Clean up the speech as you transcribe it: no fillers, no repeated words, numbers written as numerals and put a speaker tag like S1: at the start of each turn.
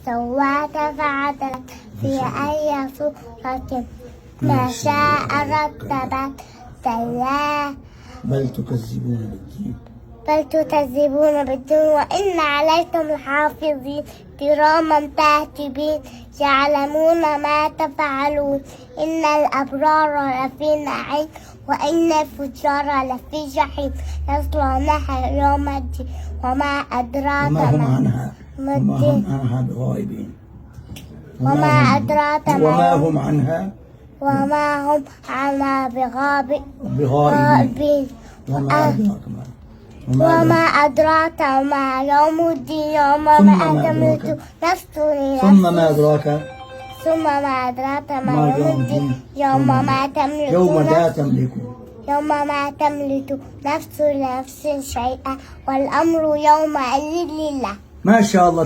S1: سواك فعدلك في أي صورة ما شاء رتبك كلا
S2: بل تكذبون بالدين
S1: بل تكذبون بالدين وإن عليكم الحافظين كراما كاتبين يعلمون ما تفعلون إن الأبرار لفي نعيم وإن الفجار لفي جحيم يصلونها يوم الدين وما أدراك
S2: وما هم
S1: ما
S2: عنها بغائبين
S1: وما أدراك
S2: وما هم عنها
S1: بغائبين وما أدراك ما يوم الدين يوم ما تملك نفس
S2: ثم ما أدراك
S1: ما يوم الدين يوم ما تملك نفس لنفس شيئا والأمر يومئذ لله.
S2: ما شاء الله.